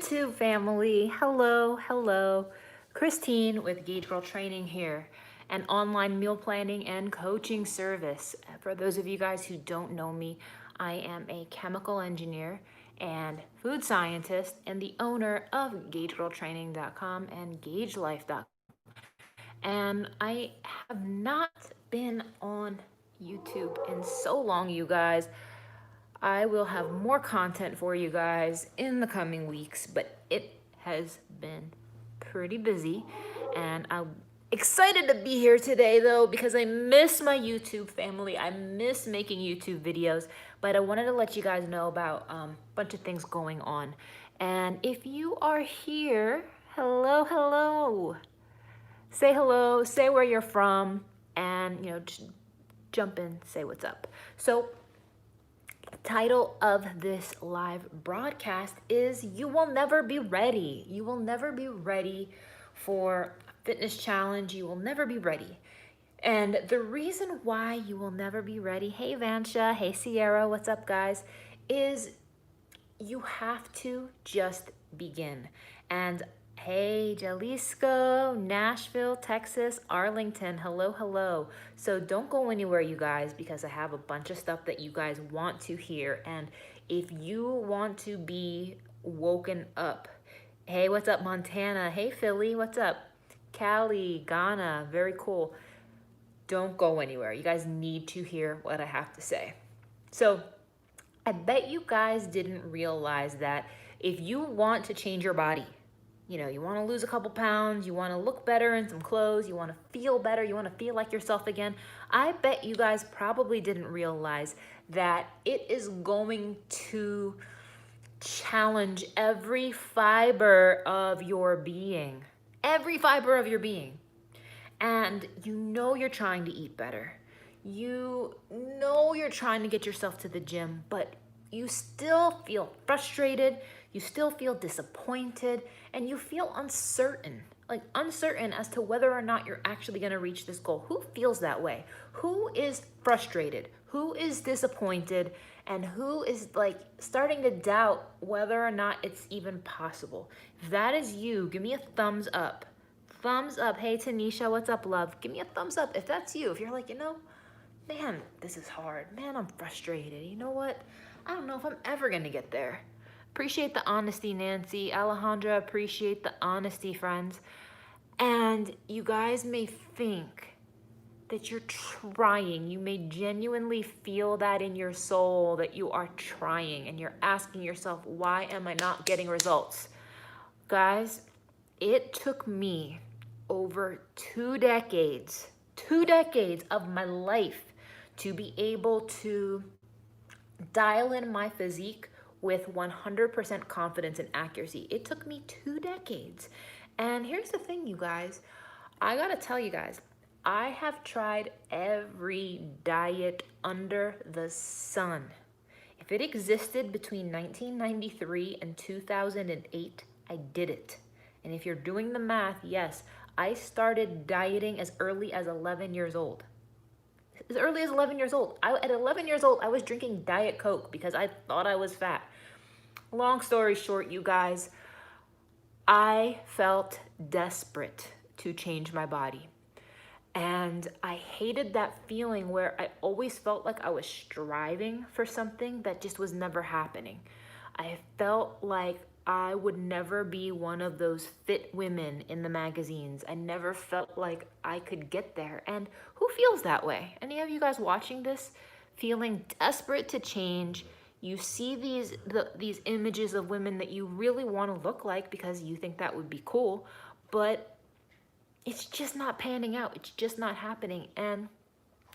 YouTube family, hello. Christine with Gauge Girl Training here, an online meal planning and coaching service. For those of you guys who don't know me, I am a chemical engineer and food scientist and the owner of GaugeGirlTraining.com and GaugeLife.com. And I have not been on YouTube in so long, you guys. I will have more content for you guys in the coming weeks, but it has been pretty busy. And I'm excited to be here today though, because I miss my YouTube family. I miss making YouTube videos, but I wanted to let you guys know about a bunch of things going on. And if you are here, hello. Say hello, say where you're from, and just jump in, say what's up. So title of this live broadcast is You Will Never Be Ready. You will never be ready for a fitness challenge. You will never be ready. And the reason why you will never be ready, hey Vansha, hey Sierra, what's up guys, is you have to just begin. And hey, Jalisco, Nashville, Texas, Arlington, hello. So don't go anywhere, you guys, because I have a bunch of stuff that you guys want to hear. And if you want to be woken up, hey, what's up, Montana? Hey, Philly, what's up? Cali, Ghana, very cool. Don't go anywhere. You guys need to hear what I have to say. So I bet you guys didn't realize that if you want to change your body, you want to lose a couple pounds, you want to look better in some clothes, you want to feel better, you want to feel like yourself again. I bet you guys probably didn't realize that it is going to challenge every fiber of your being. Every fiber of your being. And you're trying to eat better. You're trying to get yourself to the gym, but you still feel frustrated, you still feel disappointed, and you feel uncertain as to whether or not you're actually going to reach this goal. Who feels that way? Who is frustrated? Who is disappointed? And who is starting to doubt whether or not it's even possible? If that is you, give me a thumbs up. Thumbs up. Hey, Tanisha, what's up, love? Give me a thumbs up if that's you. If you're like, man, this is hard. Man, I'm frustrated. You know what? I don't know if I'm ever going to get there. Appreciate the honesty, Nancy. Alejandra, appreciate the honesty, friends. And you guys may think that you're trying. You may genuinely feel that in your soul that you are trying and you're asking yourself, why am I not getting results? Guys, it took me over 2 decades of my life to be able to dial in my physique with 100% confidence and accuracy. It took me 2 decades. And here's the thing, you guys. I gotta tell you guys, I have tried every diet under the sun. If it existed between 1993 and 2008, I did it. And if you're doing the math, yes, I started dieting as early as 11 years old. As early as 11 years old. At 11 years old, I was drinking Diet Coke because I thought I was fat. Long story short, you guys, I felt desperate to change my body. And I hated that feeling where I always felt like I was striving for something that just was never happening. I felt like I would never be one of those fit women in the magazines. I never felt like I could get there. And who feels that way? Any of you guys watching this feeling desperate to change? You see these images of women that you really want to look like because you think that would be cool, but it's just not panning out. It's just not happening, and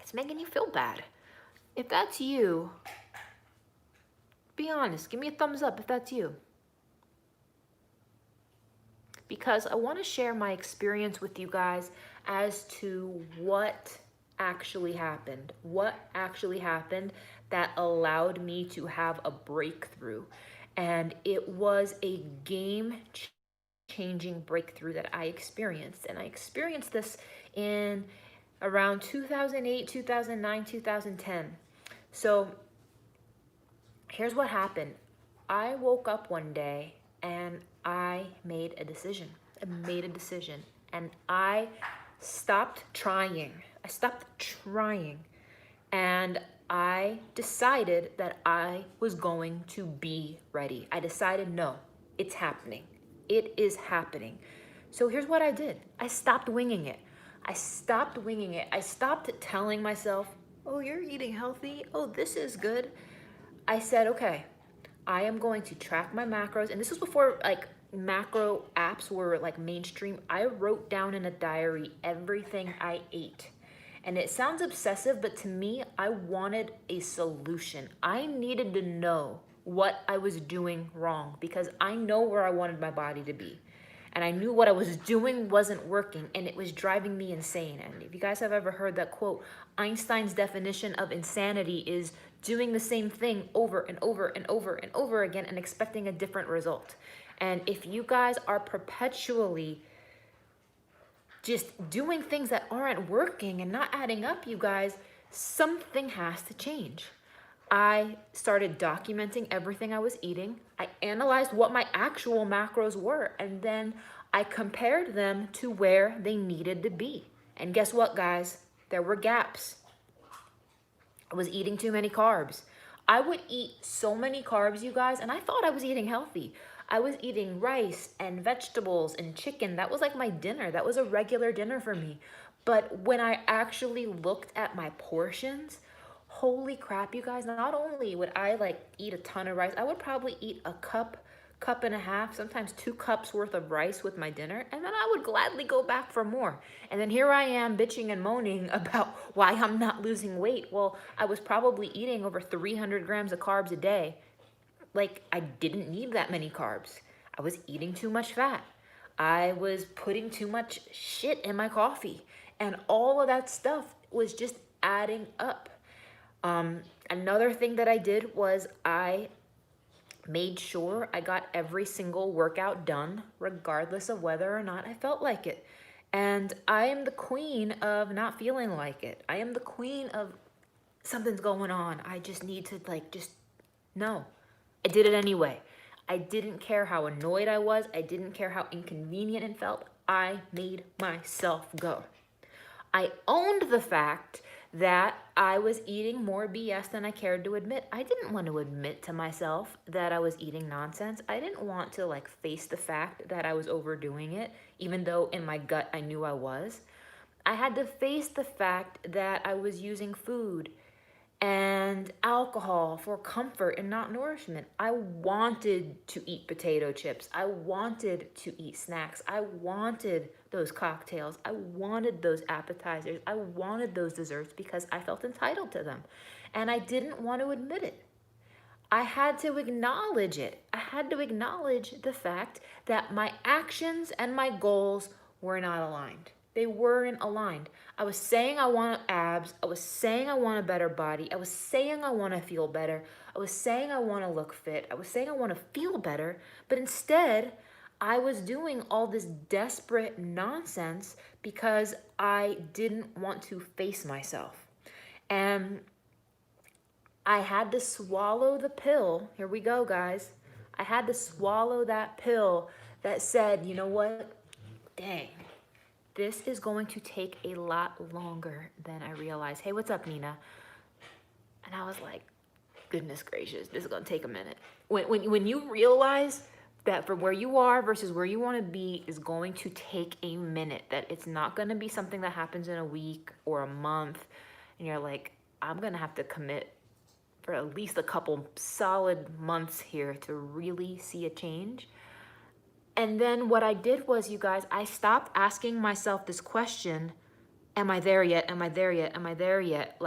it's making you feel bad. If that's you, be honest. Give me a thumbs up if that's you. Because I want to share my experience with you guys as to what actually happened. What actually happened that allowed me to have a breakthrough. And it was a game-changing breakthrough that I experienced. And I experienced this in around 2008, 2009, 2010. So here's what happened. I woke up one day and I made a decision. And I stopped trying. And I decided that I was going to be ready. I decided, no, it's happening. It is happening. So here's what I did. I stopped winging it. I stopped telling myself, oh, you're eating healthy. Oh, this is good. I said, okay, I am going to track my macros. And this was before like macro apps were like mainstream. I wrote down in a diary everything I ate. And it sounds obsessive, but to me, I wanted a solution. I needed to know what I was doing wrong because I know where I wanted my body to be. And I knew what I was doing wasn't working, and it was driving me insane. And if you guys have ever heard that quote, Einstein's definition of insanity is doing the same thing over and over and over and over again and expecting a different result. And if you guys are perpetually just doing things that aren't working and not adding up, you guys, something has to change. I started documenting everything I was eating. I analyzed what my actual macros were, and then I compared them to where they needed to be. And guess what, guys? There were gaps. I was eating too many carbs. I would eat so many carbs, you guys, and I thought I was eating healthy. I was eating rice and vegetables and chicken. That was like my dinner. That was a regular dinner for me. But when I actually looked at my portions, holy crap, you guys, not only would I like eat a ton of rice, I would probably eat a cup and a half, sometimes 2 cups worth of rice with my dinner, and then I would gladly go back for more. And then here I am bitching and moaning about why I'm not losing weight. Well, I was probably eating over 300 grams of carbs a day. Like, I didn't need that many carbs. I was eating too much fat. I was putting too much shit in my coffee. And all of that stuff was just adding up. Another thing that I did was I made sure I got every single workout done, regardless of whether or not I felt like it. And I am the queen of not feeling like it. I am the queen of something's going on. I just need to no. I did it anyway. I didn't care how annoyed I was. I didn't care how inconvenient it felt. I made myself go. I owned the fact that I was eating more BS than I cared to admit. I didn't want to admit to myself that I was eating nonsense. I didn't want to like face the fact that I was overdoing it, even though in my gut I knew I was. I had to face the fact that I was using food and alcohol for comfort and not nourishment. I wanted to eat potato chips. I wanted to eat snacks. I wanted those cocktails. I wanted those appetizers. I wanted those desserts because I felt entitled to them. And I didn't want to admit it. I had to acknowledge it. I had to acknowledge the fact that my actions and my goals were not aligned. They weren't aligned. I was saying I want abs. I was saying I want a better body. I was saying I want to feel better. I was saying I want to look fit. I was saying I want to feel better. But instead, I was doing all this desperate nonsense because I didn't want to face myself. And I had to swallow the pill. Here we go, guys. I had to swallow that pill that said, you know what? Dang. This is going to take a lot longer than I realized. Hey, what's up, Nina? And I was like, goodness gracious, this is going to take a minute. When you realize that from where you are versus where you want to be is going to take a minute, that it's not going to be something that happens in a week or a month, and you're like, I'm going to have to commit for at least a couple solid months here to really see a change. And then what I did was, you guys, I stopped asking myself this question, am I there yet? Am I there yet? Am I there yet?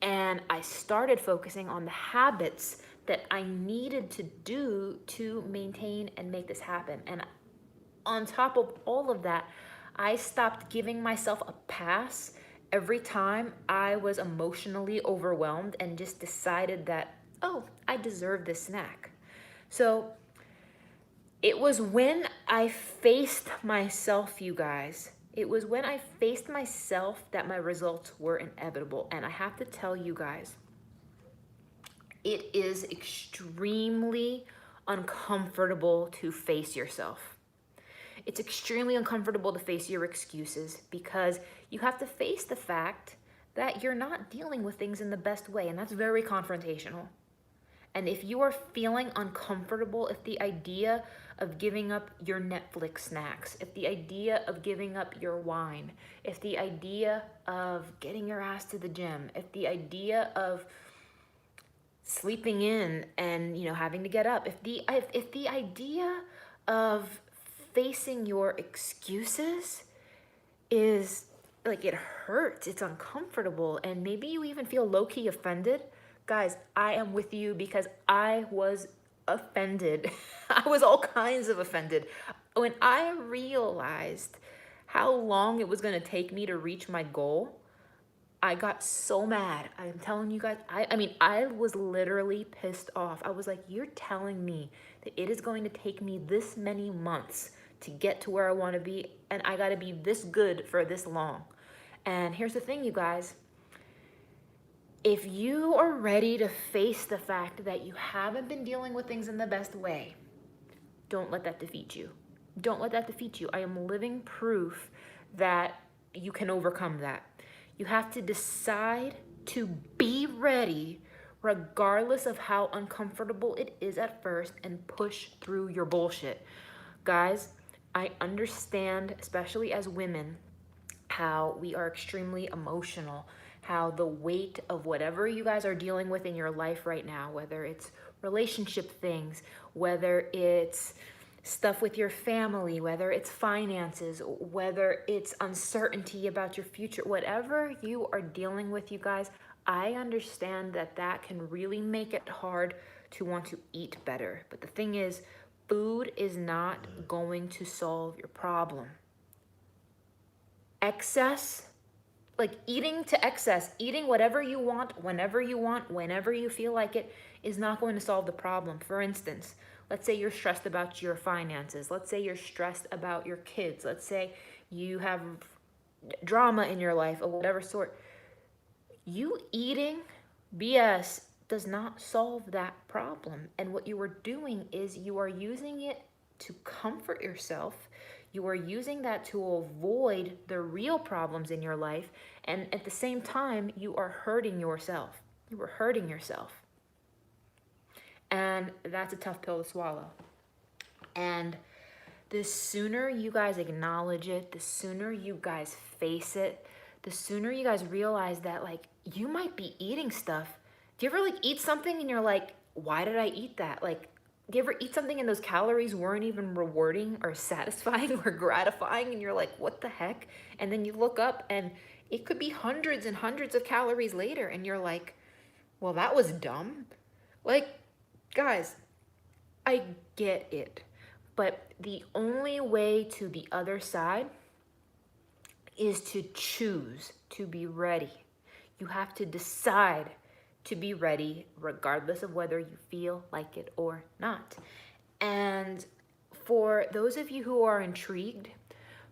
And I started focusing on the habits that I needed to do to maintain and make this happen. And on top of all of that, I stopped giving myself a pass every time I was emotionally overwhelmed and just decided that, oh, I deserve this snack. So it was when I faced myself, you guys. It was when I faced myself that my results were inevitable. And I have to tell you guys, it is extremely uncomfortable to face yourself. It's extremely uncomfortable to face your excuses because you have to face the fact that you're not dealing with things in the best way, and that's very confrontational. And if you are feeling uncomfortable, if the idea of giving up your Netflix snacks, if the idea of giving up your wine, if the idea of getting your ass to the gym, if the idea of sleeping in and having to get up, if the idea of facing your excuses is like, it hurts, it's uncomfortable, and maybe you even feel low-key offended, guys, I am with you because I was offended. I was all kinds of offended when I realized how long it was going to take me to reach my goal. I got so mad. I'm telling you guys, I mean, I was literally pissed off. I was like, you're telling me that it is going to take me this many months to get to where I want to be, and I got to be this good for this long. And here's the thing, you guys. If you are ready to face the fact that you haven't been dealing with things in the best way, don't let that defeat you. Don't let that defeat you. I am living proof that you can overcome that. You have to decide to be ready regardless of how uncomfortable it is at first, and push through your bullshit. Guys, I understand, especially as women, how we are extremely emotional, how the weight of whatever you guys are dealing with in your life right now, whether it's relationship things, whether it's stuff with your family, whether it's finances, whether it's uncertainty about your future, whatever you are dealing with, you guys, I understand that that can really make it hard to want to eat better. But the thing is, food is not going to solve your problem. Excess, like eating to excess, eating whatever you want, whenever you feel like it, is not going to solve the problem. For instance, let's say you're stressed about your finances. Let's say you're stressed about your kids. Let's say you have drama in your life of whatever sort. You eating BS does not solve that problem. And what you are doing is you are using it to comfort yourself. You are using that to avoid the real problems in your life. And at the same time, you are hurting yourself. You are hurting yourself. And that's a tough pill to swallow. And the sooner you guys acknowledge it, the sooner you guys face it, the sooner you guys realize that, like, you might be eating stuff. Do you ever like eat something and you're like, why did I eat that? Like, do you ever eat something and those calories weren't even rewarding or satisfying or gratifying, and you're like, what the heck? And then you look up and it could be hundreds and hundreds of calories later, and you're like, well, that was dumb. Like, guys, I get it. But the only way to the other side is to choose to be ready. You have to decide to be ready regardless of whether you feel like it or not. And for those of you who are intrigued,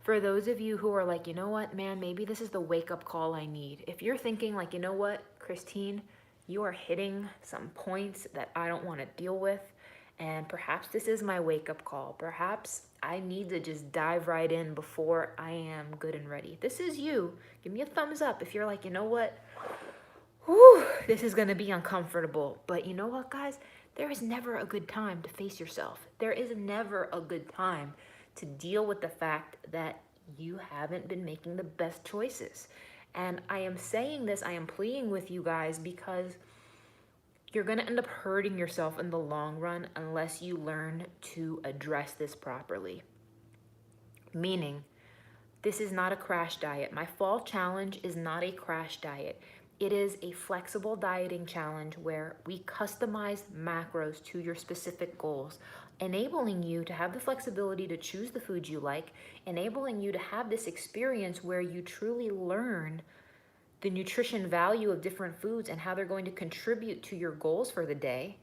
for those of you who are like, you know what, man, maybe this is the wake-up call I need. If you're thinking like, you know what, Christine, you are hitting some points that I don't want to deal with, and perhaps this is my wake-up call. Perhaps I need to just dive right in before I am good and ready. If this is you, give me a thumbs up if you're like, you know what, whew, this is going to be uncomfortable. But you know what, guys? There is never a good time to face yourself. There is never a good time to deal with the fact that you haven't been making the best choices. And I am saying this, I am pleading with you guys, because you're going to end up hurting yourself in the long run unless you learn to address this properly. Meaning, this is not a crash diet. My fall challenge is not a crash diet. It is a flexible dieting challenge where we customize macros to your specific goals, enabling you to have the flexibility to choose the foods you like, enabling you to have this experience where you truly learn the nutrition value of different foods and how they're going to contribute to your goals for the day,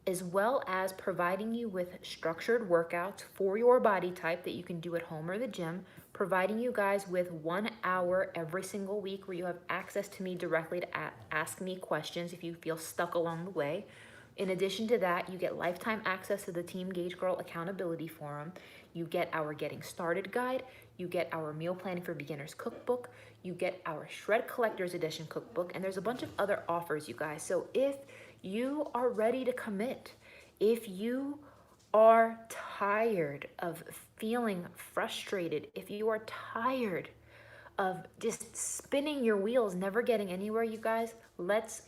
as well as providing you with structured workouts for your body type that you can do at home or the gym, providing you guys with 1 hour every single week where you have access to me directly to ask me questions if you feel stuck along the way, In addition to that, you get lifetime access to the Team Gauge Girl Accountability Forum. You get our Getting Started Guide. You get our Meal Planning for Beginners Cookbook. You get our Shred Collector's Edition Cookbook. And there's a bunch of other offers, you guys. So if you are ready to commit, if you are tired of feeling frustrated, if you are tired of just spinning your wheels, never getting anywhere, you guys, let's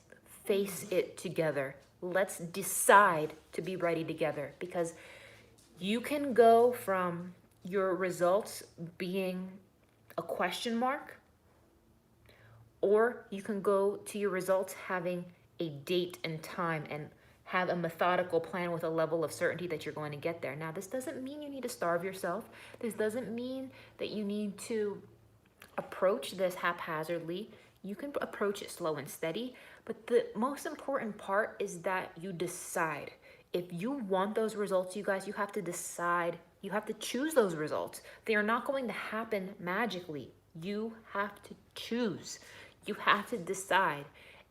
face it together. Let's decide to be ready together, because you can go from your results being a question mark, or you can go to your results having a date and time and have a methodical plan with a level of certainty that you're going to get there. Now, this doesn't mean you need to starve yourself. This doesn't mean that you need to approach this haphazardly. You can approach it slow and steady, but the most important part is that you decide. If you want those results, you guys, you have to decide. You have to choose those results. They are not going to happen magically. You have to choose. You have to decide.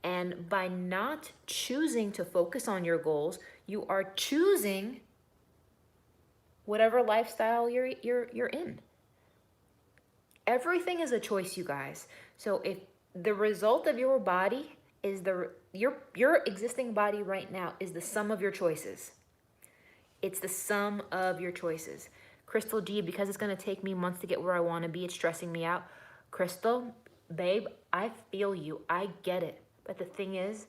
And by not choosing to focus on your goals, you are choosing whatever lifestyle you're in. Everything is a choice, you guys. So if the result of your body is your existing body right now is the sum of your choices. It's the sum of your choices. Crystal G, because it's going to take me months to get where I want to be, it's stressing me out. Crystal, babe, I feel you. I get it. But the thing is,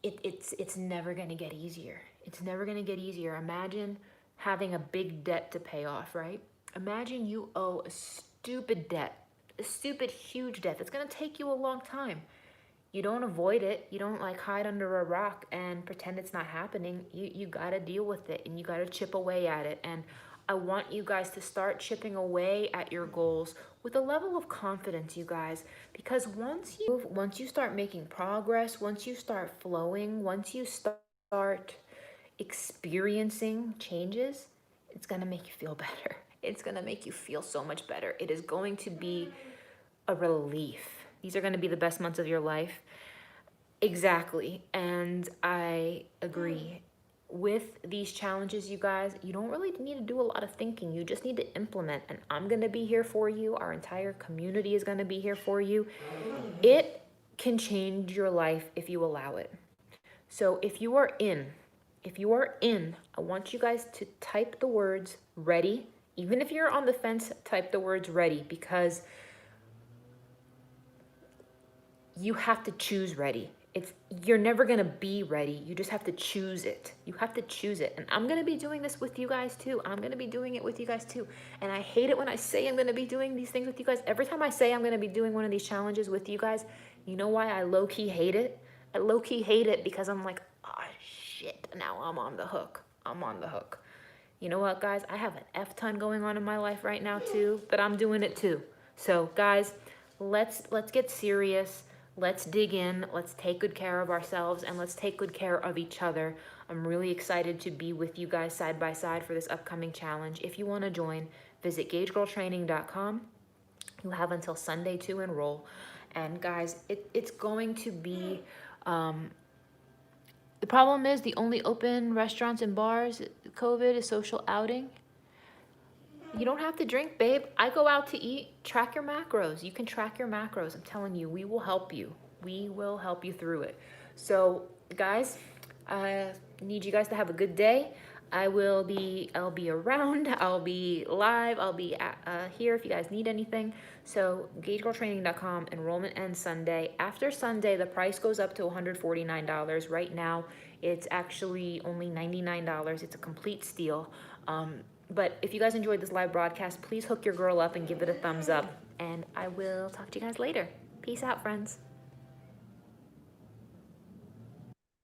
it's never going to get easier. It's never going to get easier. Imagine having a big debt to pay off, right? Imagine you owe a stupid debt, a stupid huge debt that's going to take you a long time. You don't avoid it. You don't like hide under a rock and pretend it's not happening. You got to deal with it, and you got to chip away at it. And I want you guys to start chipping away at your goals with a level of confidence, you guys, because once you start making progress, once you start flowing, once you start experiencing changes, it's going to make you feel better. It's going to make you feel so much better. It is going to be a relief. These are going to be the best months of your life. Exactly. And I agree. With these challenges, you guys, you don't really need to do a lot of thinking. You just need to implement. And I'm going to be here for you. Our entire community is going to be here for you. It can change your life if you allow it. So if you are in, I want you guys to type the words ready. Even if you're on the fence, type the words ready, because you have to choose ready. You're never gonna be ready. You just have to choose it. You have to choose it. And I'm gonna be doing this with you guys too. I'm gonna be doing it with you guys too. And I hate it when I say I'm gonna be doing these things with you guys. Every time I say I'm gonna be doing one of these challenges with you guys, you know why I low-key hate it? I low-key hate it because I'm like, oh shit, now I'm on the hook. I'm on the hook. You know what, guys? I have an F-ton going on in my life right now too, but I'm doing it too. So guys, let's get serious. Let's dig in, let's take good care of ourselves, and let's take good care of each other. I'm really excited to be with you guys side by side for this upcoming challenge. If you want to join, visit GageGirlTraining.com. You have until Sunday to enroll. And guys, it's going to be, the problem is the only open restaurants and bars, COVID, is social outing. You don't have to drink, babe. I go out to eat. Track your macros. You can track your macros. I'm telling you, we will help you. We will help you through it. So, guys, I need you guys to have a good day. I'll be around. I'll be live. I'll be here if you guys need anything. So, GageGirlTraining.com. Enrollment ends Sunday. After Sunday, the price goes up to $149. Right now, it's actually only $99. It's a complete steal. But if you guys enjoyed this live broadcast, please hook your girl up and give it a thumbs up. And I will talk to you guys later. Peace out, friends.